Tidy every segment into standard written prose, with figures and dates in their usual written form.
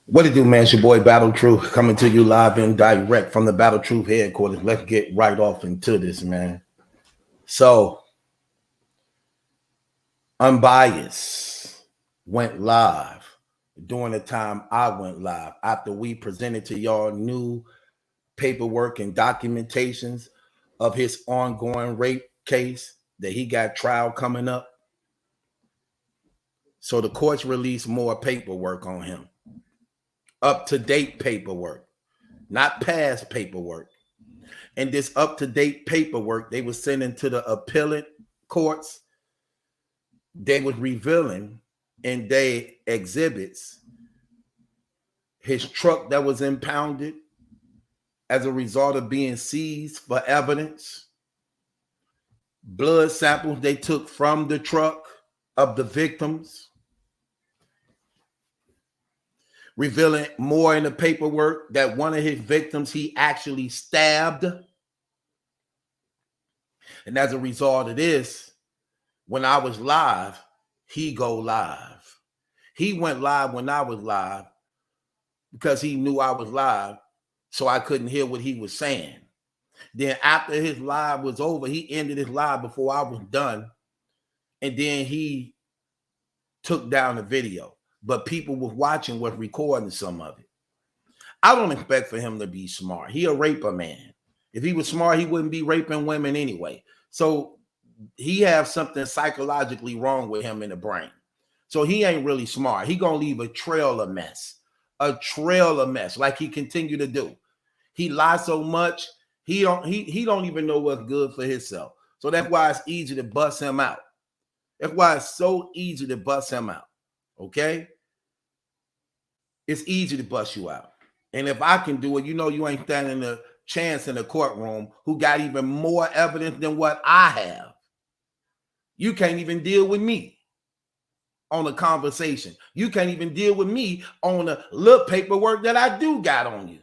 What it do, man? It's your boy Battle Truth coming to you live and direct from the Battle Truth headquarters. Let's get right off into this, man. So, Unbias went live during the time I went live after we presented to y'all new paperwork and documentations of his ongoing rape case that he got trial coming up. So the courts released more paperwork on him, up-to-date paperwork, not past paperwork. And this up-to-date paperwork they were sending to the appellate courts, they was revealing in their exhibits his truck that was impounded as a result of being seized for evidence, blood samples they took from the truck of the victims, revealing more in the paperwork that one of his victims he actually stabbed. And as a result of this, when I was live, he go live. He went live when I was live because he knew I was live, so I couldn't hear what he was saying. Then after his live was over, he ended his live before I was done, and then he took down the video. But people was watching, was recording some of it. I don't expect for him to be smart. He a raper man. If he was smart, he wouldn't be raping women anyway. So he have something psychologically wrong with him in the brain. So he ain't really smart. He gonna leave a trail of mess like he continue to do. He lies so much, he don't even know what's good for himself. So that's why it's easy to bust him out. That's why it's so easy to bust him out. Okay? It's easy to bust you out. And if I can do it, you know you ain't standing a chance in the courtroom who got even more evidence than what I have. You can't even deal with me on a conversation. You can't even deal with me on the little paperwork that I do got on you.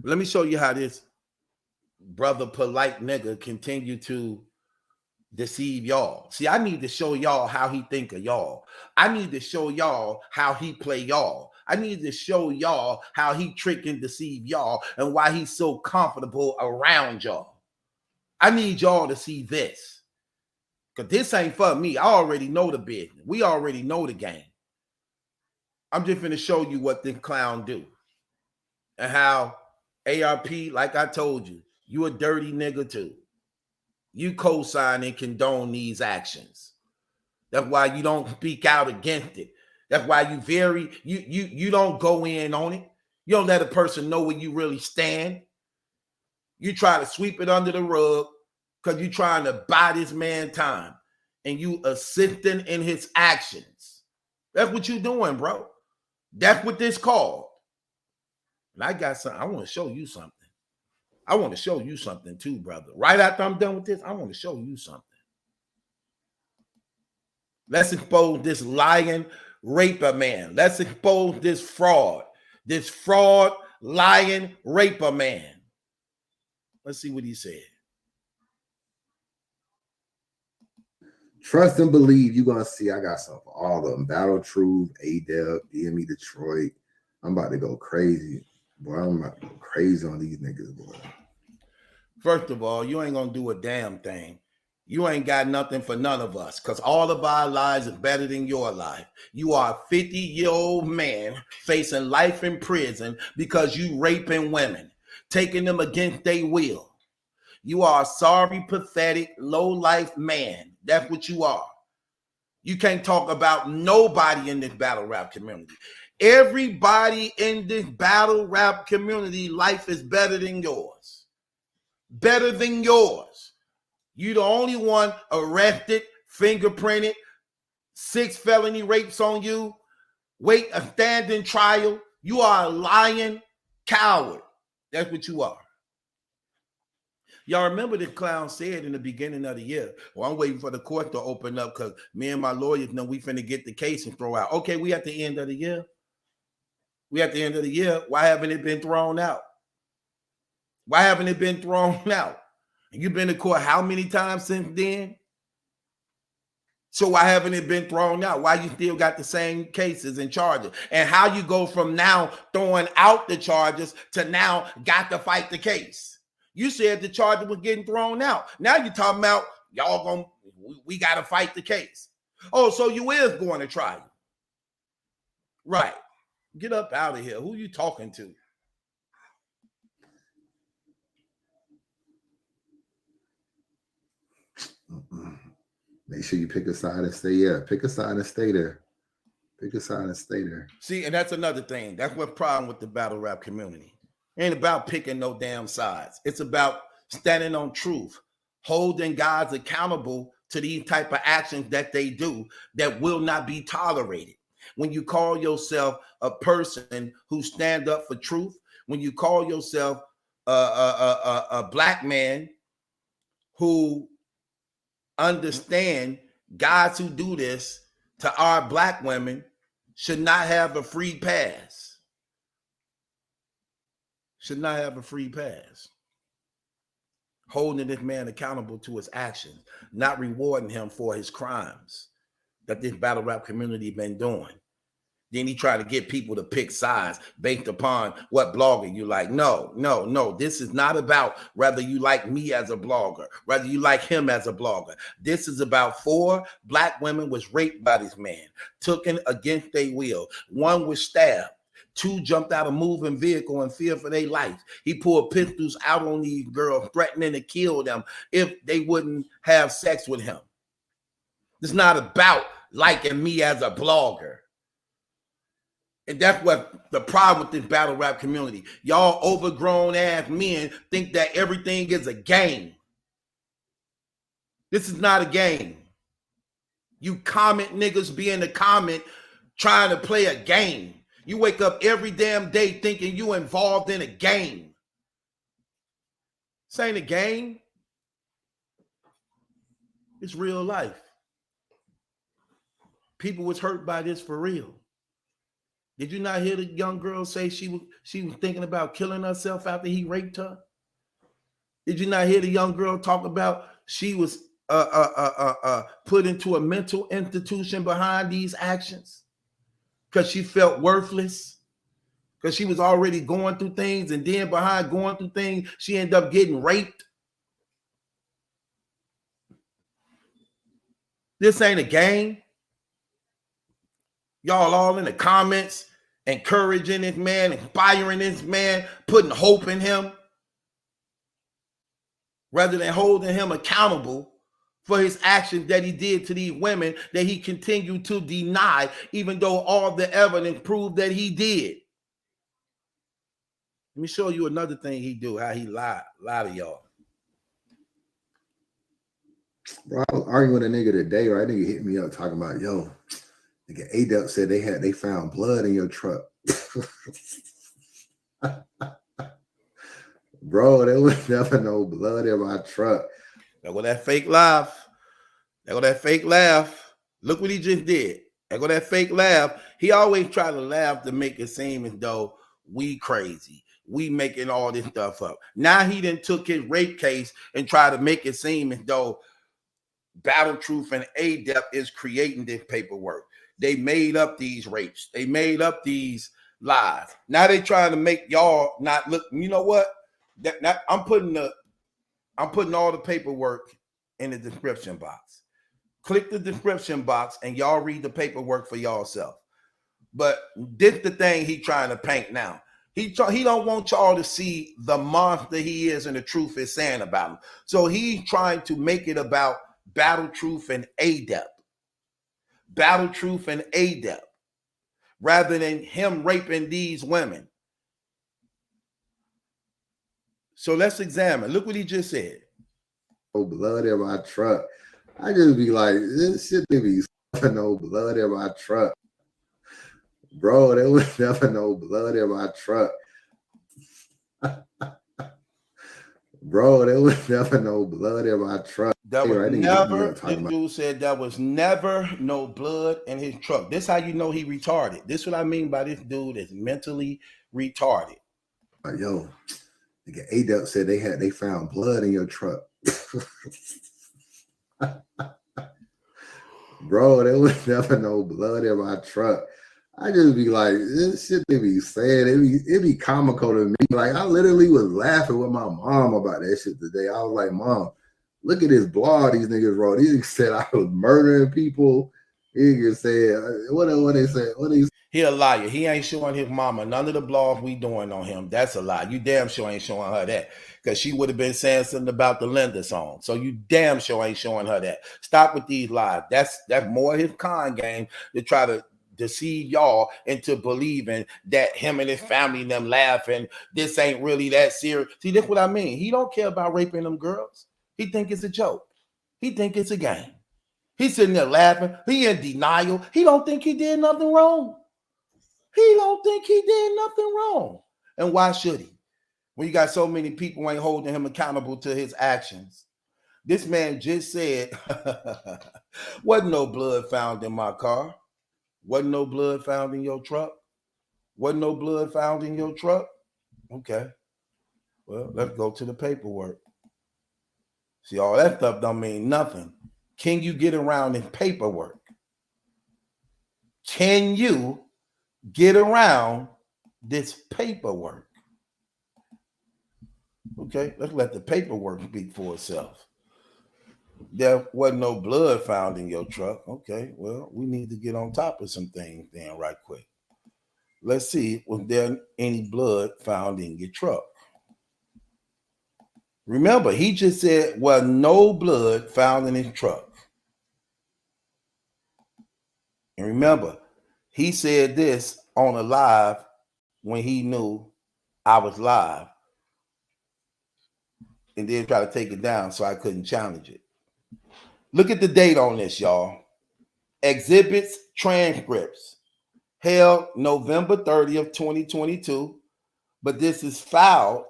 Let me show you how this brother polite nigga continue to deceive y'all. See, I need to show y'all how he think of y'all. I need to show y'all how he play y'all. I need to show y'all how he trick and deceive y'all and why he's so comfortable around y'all. I need y'all to see this. Because this ain't for me. I already know the business. We already know the game. I'm just going to show you what this clown do. And how ARP, like I told you, you a dirty nigga too. You co-sign and condone these actions. That's why you don't speak out against it. That's why you don't go in on it. You don't let a person know where you really stand. You try to sweep it under the rug because you're trying to buy this man time and you assisting in his actions. That's what you're doing, bro. That's what this called. And I got something. I want to show you something. I want to show you something too, brother. Right after I'm done with this, I want to show you something. Let's expose this lying raper man. Let's expose this fraud, lying raper man. Let's see what he said. Trust and believe. You're going to see I got something for all of them. Battle Truth, A-Dep, DME Detroit. I'm about to go crazy. Boy, I'm about to go crazy on these niggas, boy. First of all, you ain't going to do a damn thing. You ain't got nothing for none of us because all of our lives is better than your life. You are a 50-year-old man facing life in prison because you raping women, taking them against their will. You are a sorry, pathetic, low-life man. That's what you are. You can't talk about nobody in this battle rap community. Everybody in this battle rap community, life is better than yours. Better than yours. You the only one arrested, fingerprinted, 6 felony rapes on you, wait a standing trial. You are a lying coward. That's what you are. Y'all remember this clown said in the beginning of the year, well, I'm waiting for the court to open up because me and my lawyers know we finna get the case and throw out. Okay, we at the end of the year. We at the end of the year. Why haven't it been thrown out? Why haven't it been thrown out? You've been to court how many times since then? So why haven't it been thrown out? Why you still got the same cases and charges? And how you go from now throwing out the charges to now got to fight the case? You said the charges was getting thrown out. Now you're talking about y'all gonna we got to fight the case. Oh, so you is going to trial, right? Get up out of here. Who you talking to? Make sure you pick a side and stay. Yeah, pick a side and stay there. Pick a side and stay there. See, and that's another thing. That's what problem with the battle rap community. It ain't about picking no damn sides. It's about standing on truth, holding guys accountable to these type of actions that they do that will not be tolerated. When you call yourself a person who stand up for truth, when you call yourself a black man who understand guys who do this to our black women should not have a free pass. Should not have a free pass. Holding this man accountable to his actions, not rewarding him for his crimes that this battle rap community been doing. Then he tried to get people to pick sides based upon what blogger you like. No. This is not about whether you like me as a blogger, whether you like him as a blogger. This is about 4 black women was raped by this man, taken against their will. 1 was stabbed. 2 jumped out of a moving vehicle in fear for their life. He pulled pistols out on these girls, threatening to kill them if they wouldn't have sex with him. It's not about liking me as a blogger. And that's what the problem with this battle rap community. Y'all overgrown ass men think that everything is a game. This is not a game. You comment niggas be in the comment trying to play a game. You wake up every damn day thinking you involved in a game. This ain't a game. It's real life. People was hurt by this for real. Did you not hear the young girl say she was thinking about killing herself after he raped her? Did you not hear the young girl talk about she was put into a mental institution behind these actions because she felt worthless, because she was already going through things, and then behind going through things, she ended up getting raped? This ain't a game. Y'all all in the comments encouraging this man, inspiring this man, putting hope in him, rather than holding him accountable for his actions that he did to these women that he continued to deny, even though all the evidence proved that he did. Let me show you another thing he do, how he lie to y'all. Bro, I was arguing with a nigga today, right? Nigga hit me up talking about, yo, nigga A-Dub said they found blood in your truck. Bro, there was never no blood in my truck. There go that fake laugh. There go that fake laugh. Look what he just did. There go that fake laugh. He always try to laugh to make it seem as though we crazy. We making all this stuff up. Now he done took his rape case and try to make it seem as though Battle Truth and A-Dep is creating this paperwork. They made up these rapes. They made up these lies. Now they trying to make y'all not look. You know what? I'm putting all the paperwork in the description box. Click the description box and y'all read the paperwork for y'allself. But this the thing he trying to paint now. He don't want y'all to see the monster he is and the truth is saying about him. So he's trying to make it about Battle Truth and A-Dep. Battle Truth and A-Dep, rather than him raping these women. So let's examine. Look what he just said. No blood in my truck. I just be like, this shit be no blood in my truck. Bro, there was never no blood in my truck. Bro, there was never no blood in my truck. That was never, this dude said there was never no blood in his truck. This how you know he retarded. This what I mean by this dude is mentally retarded. Yo, nigga A-Dub said they found blood in your truck. Bro, there was never no blood in my truck. I just be like, this shit they be saying, it be comical to me. Like, I literally was laughing with my mom about that shit today. I was like, Mom, look at this blog these niggas wrote. These niggas said I was murdering people. These niggas said, what they said? What they He a liar. He ain't showing his mama none of the blogs we doing on him. That's a lie. You damn sure ain't showing her that. Because she would have been saying something about the Linda song. So you damn sure ain't showing her that. Stop with these lies. That's more his con game to try to deceive y'all into believing that him and his family and them laughing. This ain't really that serious. See, that's what I mean. He don't care about raping them girls. He think it's a joke. He think it's a game. He's sitting there laughing. He in denial. He don't think he did nothing wrong. He don't think he did nothing wrong. And why should he? When you got so many people ain't holding him accountable to his actions. This man just said, wasn't no blood found in my car. Wasn't no blood found in your truck. Wasn't no blood found in your truck. Okay. Well, let's go to the paperwork. See, all that stuff don't mean nothing. Can you get around in paperwork? Can you get around this paperwork? Okay, let's let the paperwork speak for itself. There wasn't no blood found in your truck. Okay, well, we need to get on top of some things then right quick. Let's see, was there any blood found in your truck? Remember, he just said, well, no blood found in his truck. And remember, he said this on a live when he knew I was live, and then try to take it down so I couldn't challenge it. Look at the date on this, y'all. Exhibits, transcripts, held November 30th, 2022, but this is filed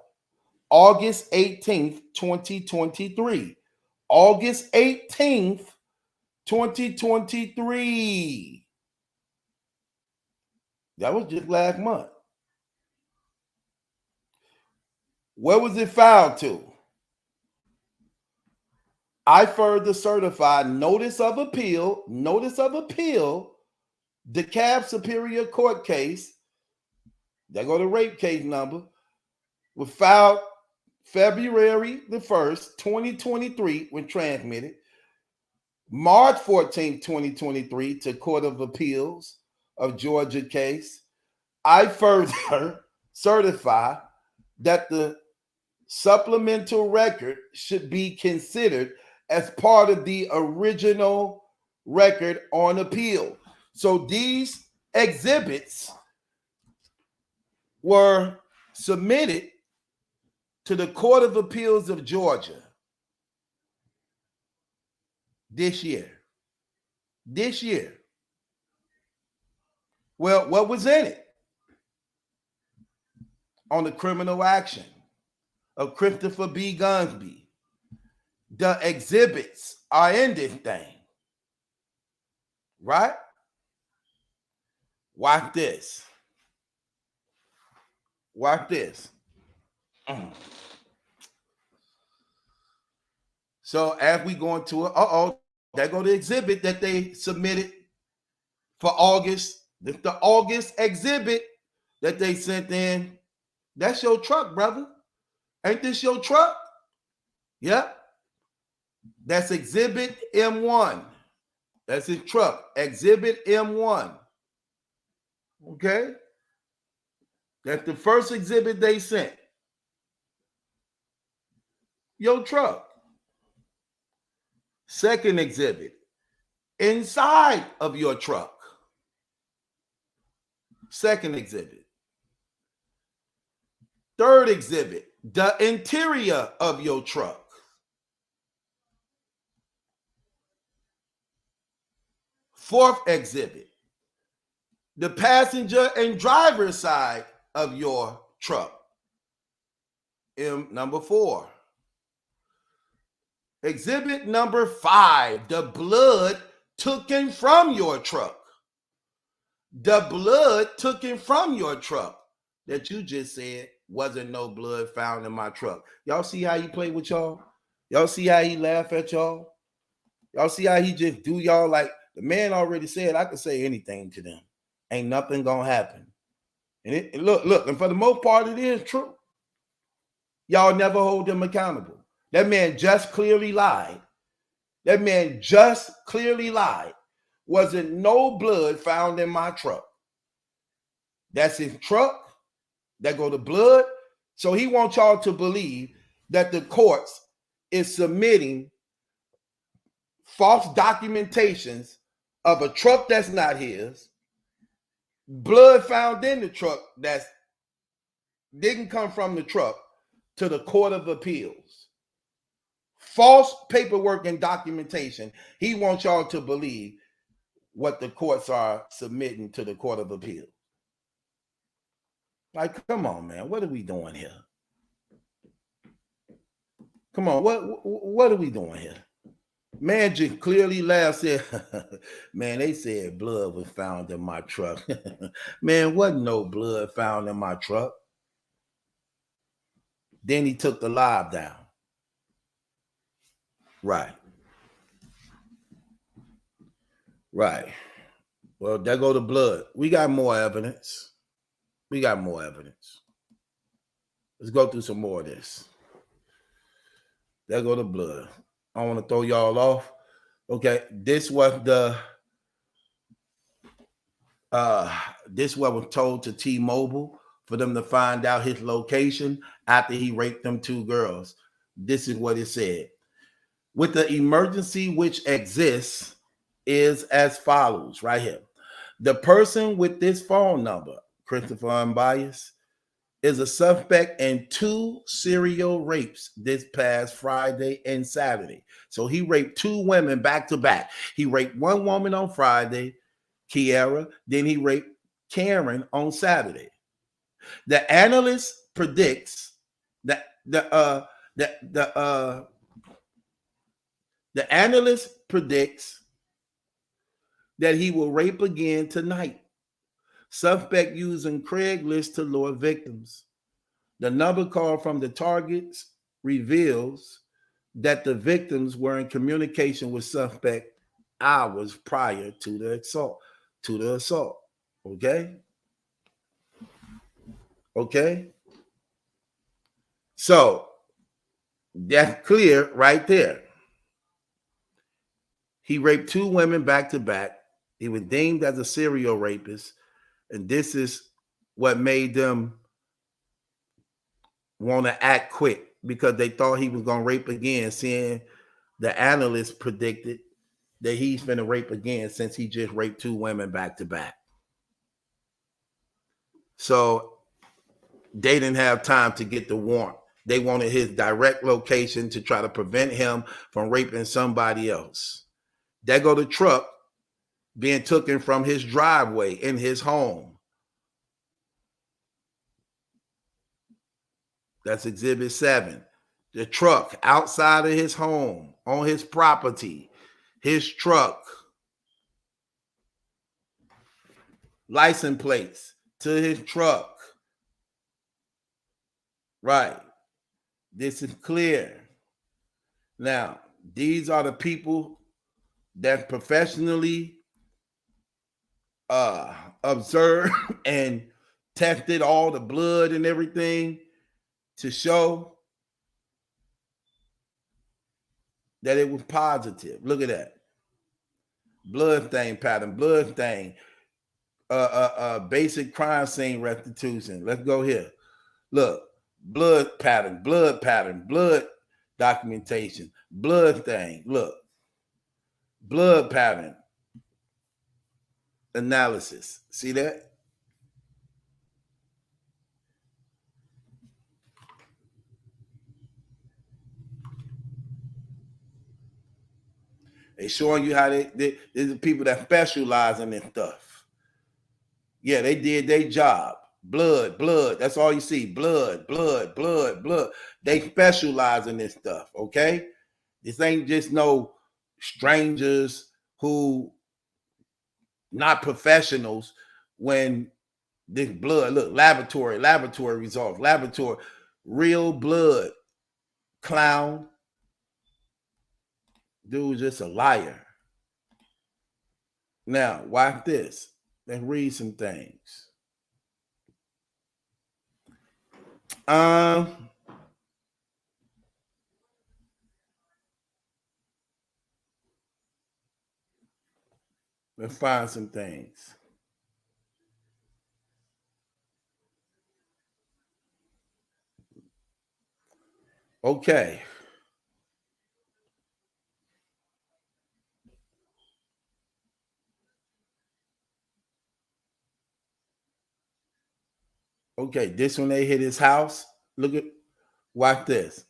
August 18th, 2023. August 18th, 2023. That was just last month. Where was it filed to? I further certify notice of appeal, DeKalb Superior Court case, there go the rape case number, was filed February the 1st, 2023, when transmitted. March 14th, 2023, to Court of Appeals of Georgia case. I further certify that the supplemental record should be considered as part of the original record on appeal. So these exhibits were submitted to the Court of Appeals of Georgia this year. Well, what was in it? On the criminal action of Christopher B. Gunsby. The exhibits are in this thing. Right? Watch this. So as we go into it, there go the exhibit that they submitted for August. The August exhibit that they sent in. That's your truck, brother. Ain't this your truck? Yep. That's exhibit M1. That's his truck. Exhibit M1. Okay? That's the first exhibit they sent. Your truck. Second exhibit. Inside of your truck. Second exhibit. Third exhibit. The interior of your truck. Fourth exhibit. The passenger and driver side of your truck. Number 4. Exhibit number 5, the blood taken from your truck. The blood taken from your truck that you just said wasn't no blood found in my truck. Y'all see how he play with y'all? Y'all see how he laugh at y'all? Y'all see how he just do y'all like The man already said I could say anything to them. Ain't nothing gonna happen. And look, and for the most part, it is true. Y'all never hold them accountable. That man just clearly lied. That man just clearly lied. Wasn't no blood found in my truck. That's his truck. That go to blood. So he wants y'all to believe that the courts is submitting false documentations of a truck that's not his, blood found in the truck that didn't come from the truck, to the Court of Appeals. False paperwork and documentation. He wants y'all to believe what the courts are submitting to the Court of Appeals. Like, come on, man. What are we doing here? Come on, what are we doing here? Man just clearly laughed, said, man, they said blood was found in my truck. Man, wasn't no blood found in my truck. Then he took the live down. Right. Right. Well, there go the blood. We got more evidence. We got more evidence. Let's go through some more of this. There go the blood. I don't want to throw y'all off. Okay, this was what was told to T-Mobile for them to find out his location after he raped them 2 girls. This is what it said. With the emergency which exists is as follows, right here. The person with this phone number, Christopher Unbias, is a suspect in 2 serial rapes this past Friday and Saturday. So he raped 2 women back to back. He raped one woman on Friday, Kiara, then he raped Karen on Saturday. The analyst predicts that the analyst predicts that he will rape again tonight. Suspect using Craigslist to lure victims. The number called from the targets reveals that the victims were in communication with suspect hours prior to the assault. Okay? Okay? So that's clear right there. He raped 2 women back to back. He was deemed as a serial rapist. And this is what made them want to act quick, because they thought he was going to rape again, seeing the analyst predicted that he's going to rape again since he just raped 2 women back to back. So they didn't have time to get the warrant. They wanted his direct location to try to prevent him from raping somebody else. There go the truck being taken from his driveway in his home. That's Exhibit 7. The truck outside of his home, on his property, his truck. License plates to his truck. Right. This is clear. Now, these are the people that professionally observed and tested all the blood and everything to show that it was positive. Look at that. Blood stain pattern, blood stain, basic crime scene restitution. Let's go here. Look, blood pattern, blood documentation, blood stain. Look, blood pattern analysis. See that? They showing you how these are people that specialize in this stuff. Yeah, they did their job. Blood. That's all you see. Blood. They specialize in this stuff, okay? This ain't just no strangers who not professionals. When this blood, look, laboratory results, real blood. Clown. Dude's just a liar. Now, watch this. Let's read some things. Um, let's find some things. Okay. Okay, this one they hit his house. Look at, watch this.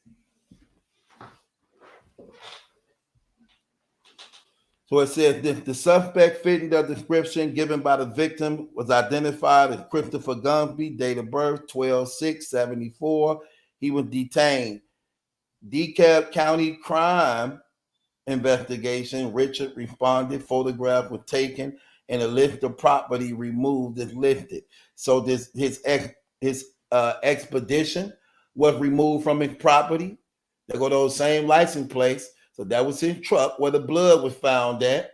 So it says the suspect fitting the description given by the victim was identified as Christopher Gunsby, date of birth 12/6/74. He was detained. DeKalb County Crime Investigation. Richard responded. Photograph was taken and a list of property removed is listed. So this his expedition was removed from his property. They go those same license plates. So that was his truck where the blood was found at.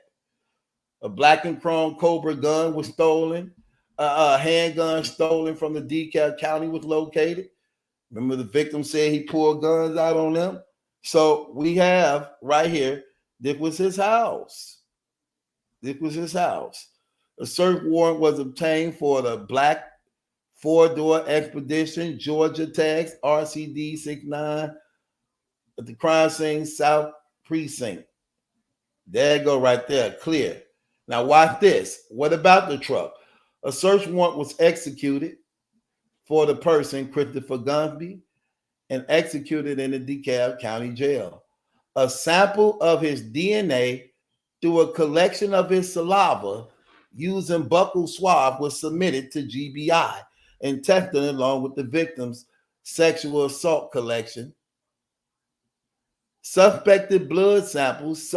A black and chrome Cobra gun was stolen. A handgun stolen from the DeKalb County was located. Remember, the victim said he pulled guns out on them. So we have right here, this was his house. This was his house. A search warrant was obtained for the black four-door Expedition, Georgia tax, RCD 69, at the crime scene, South Precinct. There you go, right there, clear. Now watch this. What about the truck? A search warrant was executed for the person, Christopher Gunsby, and executed in the DeKalb County Jail. A sample of his DNA through a collection of his saliva using buccal swab was submitted to GBI and tested along with the victim's sexual assault collection. Suspected blood samples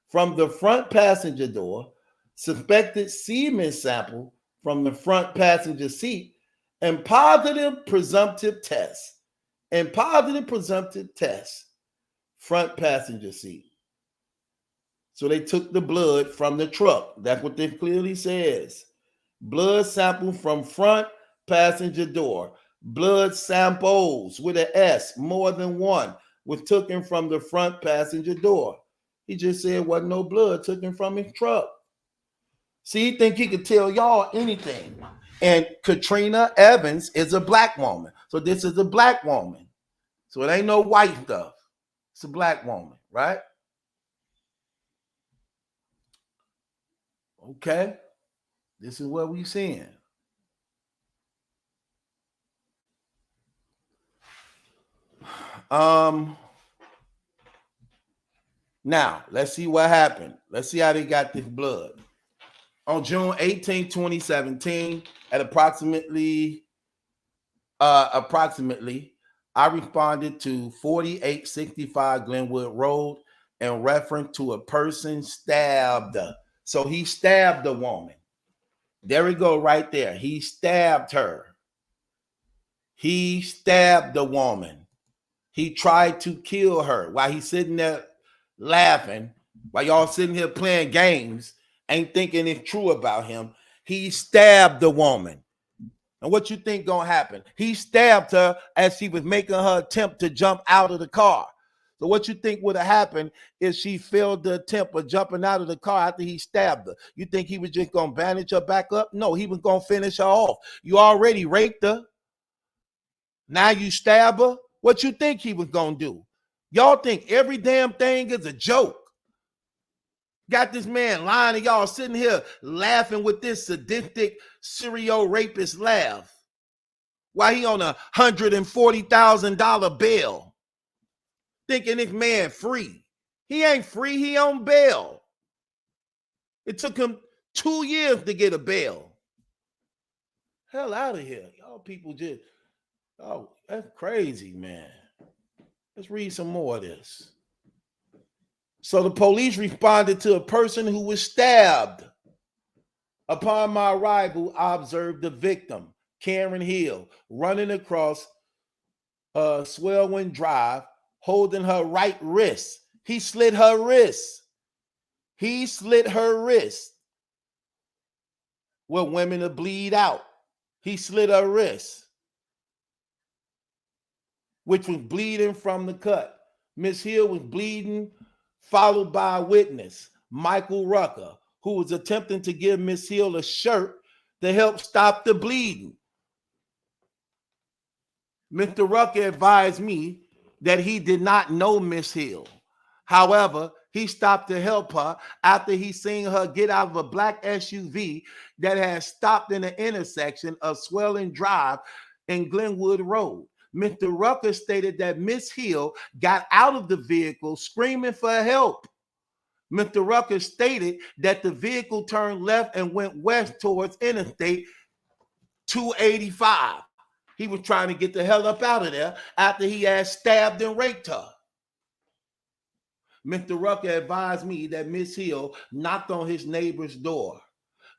from the front passenger door, suspected semen sample from the front passenger seat, and positive presumptive tests. Front passenger seat. So they took the blood from the truck. That's what this clearly says. Blood sample from front passenger door. Blood samples with an S, more than one, was taken from the front passenger door. He just said wasn't no blood taken from his truck. See, he think he could tell y'all anything. And Katrina Evans is a black woman. So this is a black woman. So it ain't no white stuff. It's a black woman, right? Okay. This is what we seeing. Now, let's see what happened. Let's see how they got this blood. On June 18, 2017, at approximately, I responded to 4865 Glenwood Road in reference to a person stabbed. So he stabbed the woman. There we go, right there. He stabbed her. He stabbed the woman. He tried to kill her while he's sitting there laughing, while y'all sitting here playing games, ain't thinking it's true about him. He stabbed the woman. And what you think gonna happen? He stabbed her as she was making her attempt to jump out of the car. So what you think would have happened if she failed the attempt of jumping out of the car after he stabbed her? You think he was just gonna bandage her back up? No, he was gonna finish her off. You already raped her. Now you stab her. What you think he was gonna do? Y'all think every damn thing is a joke. Got this man lying and y'all sitting here laughing with this sadistic serial rapist laugh while he on $140,000 bail, thinking this man free. He ain't free, he on bail. It took him 2 years to get a bail. Hell out of here. Y'all people just, oh, that's crazy, man. Let's read some more of this. So the police responded to a person who was stabbed. Upon my arrival, I observed the victim, Karen Hill, running across Swellwind Drive, holding her right wrist. He slit her wrist. He slit her wrist where women to bleed out. He slit her wrist, which was bleeding from the cut. Miss Hill was bleeding, followed by a witness, Michael Rucker, who was attempting to give Miss Hill a shirt to help stop the bleeding. Mr. Rucker advised me that he did not know Miss Hill. However, he stopped to help her after he seen her get out of a black SUV that had stopped in the intersection of Swelling Drive and Glenwood Road. Mr. Rucker stated that Miss Hill got out of the vehicle screaming for help. Mr. Rucker stated that the vehicle turned left and went west towards Interstate 285. He was trying to get the hell up out of there after he had stabbed and raped her. Mr. Rucker advised me that Miss Hill knocked on his neighbor's door,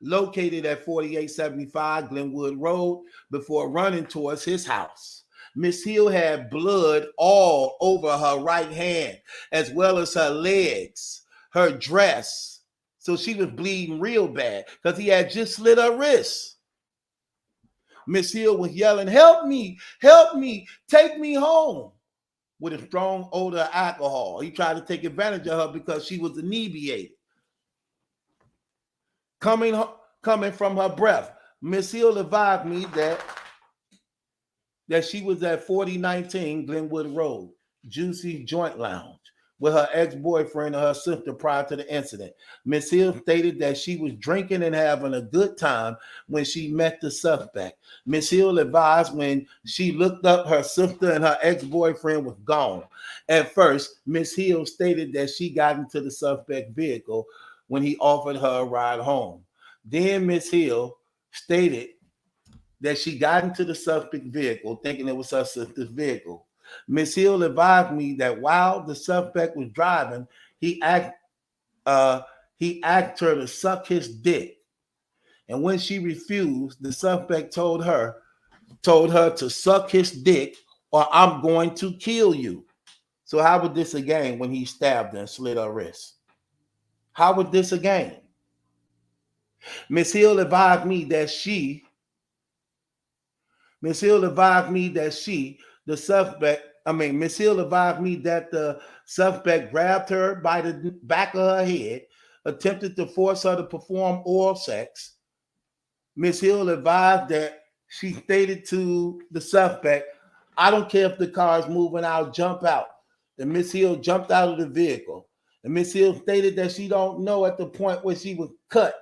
located at 4875 Glenwood Road, before running towards his house. Miss Hill had blood all over her right hand, as well as her legs, her dress. So she was bleeding real bad because he had just slit her wrist. Miss Hill was yelling, help me, take me home, with a strong odor of alcohol. He tried to take advantage of her because she was inebriated. Coming from her breath, Miss Hill advised me that she was at 4019 Glenwood Road, Juicy's Joint Lounge, with her ex-boyfriend and her sister prior to the incident. Miss Hill stated that she was drinking and having a good time when she met the suspect. Miss Hill advised when she looked up, her sister and her ex-boyfriend was gone. At first, Miss Hill stated that she got into the suspect vehicle when he offered her a ride home. Then Miss Hill stated that she got into the suspect vehicle thinking it was her sister's vehicle. Miss Hill advised me that while the suspect was driving, he asked her to suck his dick. And when she refused, the suspect told her to suck his dick or I'm going to kill you. So how was this a game when he stabbed her and slit her wrist? How was this a game? Miss Hill advised me that Miss Hill advised me that the suspect grabbed her by the back of her head, attempted to force her to perform oral sex. Miss Hill advised that she stated to the suspect, I don't care if the car is moving, I'll jump out. And Miss Hill jumped out of the vehicle. And Miss Hill stated that she don't know at the point where she was cut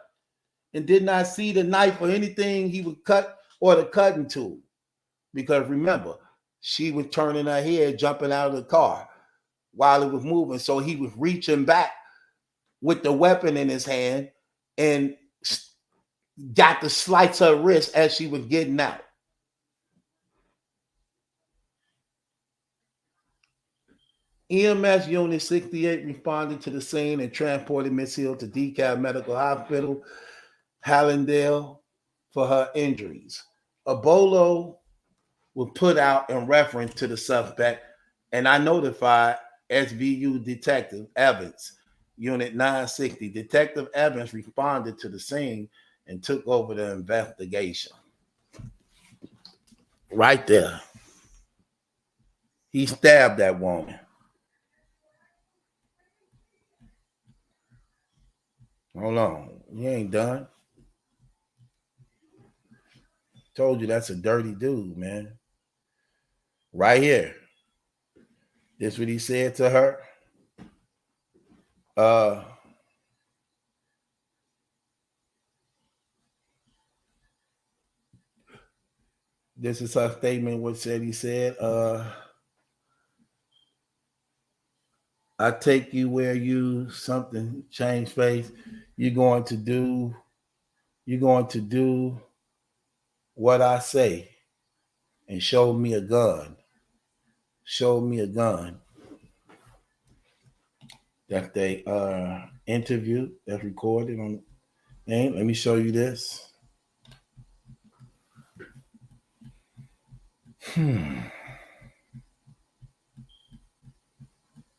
and did not see the knife or anything he would cut or the cutting tool. Because remember, she was turning her head, jumping out of the car while it was moving. So he was reaching back with the weapon in his hand and got to slice her wrist as she was getting out. EMS Unit 68 responded to the scene and transported Miss Hill to DeKalb Medical Hospital, Hallandale, for her injuries. A bolo was put out in reference to the suspect, and I notified SVU Detective Evans, Unit 960. Detective Evans responded to the scene and took over the investigation. Right there. He stabbed that woman. Hold on. You ain't done. Told you that's a dirty dude, man. Right here. This what he said to her. This is her statement, what said he said. I take you where you something change face. You're going to do what I say and show me a gun. Show me a gun. That they interview that's recorded on name. Let me show you this.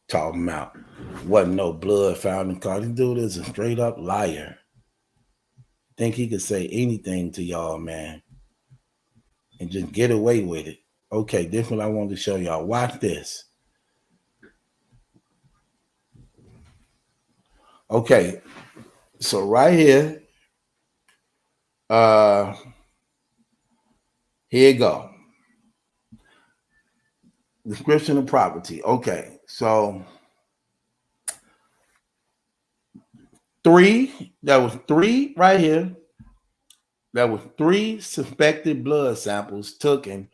Talking about Wasn't no blood found in the car. This dude is a straight up liar. Think he could say anything to y'all, man, and just get away with it. Okay, this is what I wanted to show y'all. Watch this. Okay, so right here, here you go. Description of property. Okay, so there was three right here. There was 3 suspected blood samples taken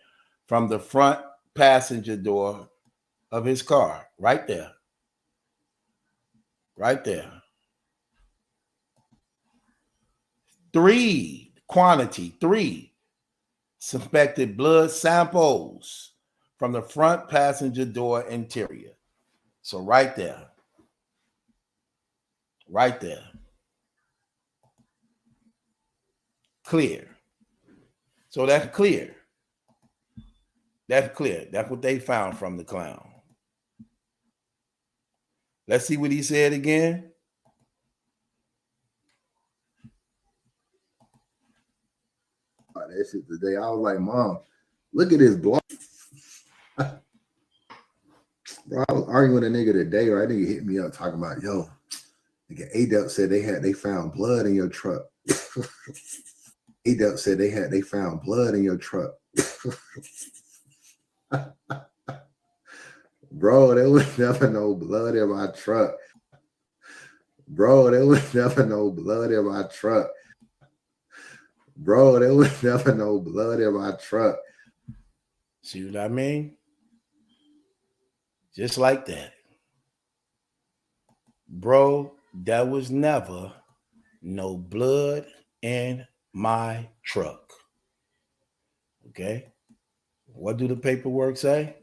from the front passenger door of his car. Right there. Right there. 3 suspected blood samples from the front passenger door interior. So right there. Right there. Clear. So that's clear. That's clear. That's what they found from the clown. Let's see what he said again. That shit today. I was like, Mom, look at this blood. Bro, I was arguing with a nigga today, right? Nigga hit me up talking about, yo, nigga ADEP said they found blood in your truck. ADEP said they found blood in your truck. Bro, there was never no blood in my truck. Bro, there was never no blood in my truck. Bro, there was never no blood in my truck. See what I mean? Just like that. Bro, there was never no blood in my truck. Okay? What do the paperwork say?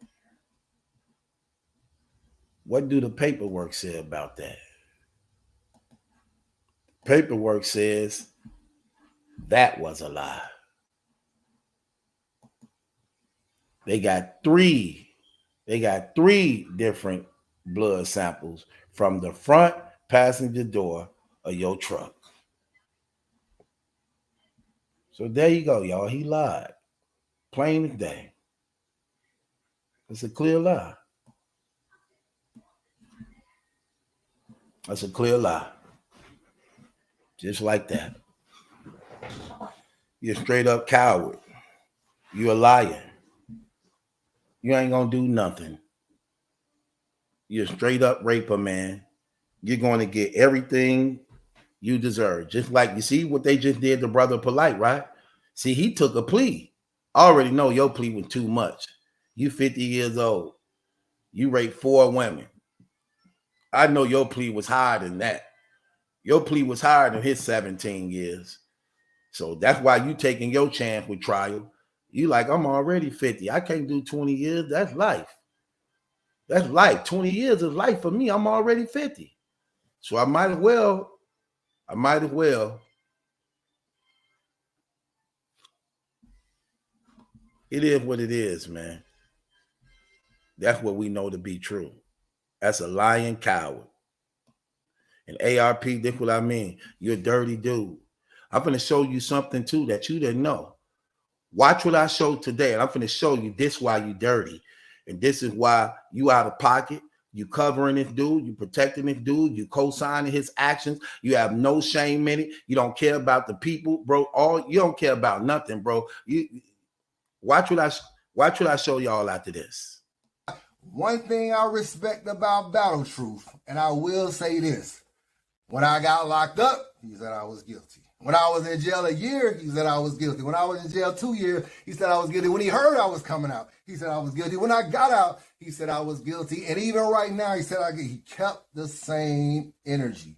What do the paperwork say about that? Paperwork says that was a lie. They got three different blood samples from the front passenger door of your truck. So there you go, y'all. He lied. Plain as day. It's a clear lie. That's a clear lie. Just like that. You're a straight up coward. You're a liar. You ain't gonna do nothing. You're a straight up raper, man. You're going to get everything you deserve. Just like, you see what they just did to Brother Polite, right? See, he took a plea. I already know your plea was too much. You 50 years old. You raped 4 women. I know your plea was higher than that. Your plea was higher than his 17 years. So that's why you taking your chance with trial. You like, I'm already 50. I can't do 20 years. That's life. That's life. 20 years is life for me. I'm already 50. So I might as well. It is what it is, man. That's what we know to be true. That's a lying coward. And ARP, that's what I mean. You're a dirty dude. I'm going to show you something too that you didn't know. Watch what I showed today, and I'm going to show you this why you dirty. And this is why you out of pocket. You covering this dude. You protecting this dude. You co-signing his actions. You have no shame in it. You don't care about the people, bro. You don't care about nothing, bro. You watch what I show y'all after this. One thing I respect about Battle Truth, and I will say this. When I got locked up, he said I was guilty. When I was in jail a year, he said I was guilty. When I was in jail 2 years, he said I was guilty. When he heard I was coming out, he said I was guilty. When I got out, he said I was guilty. And even right now, he said he kept the same energy.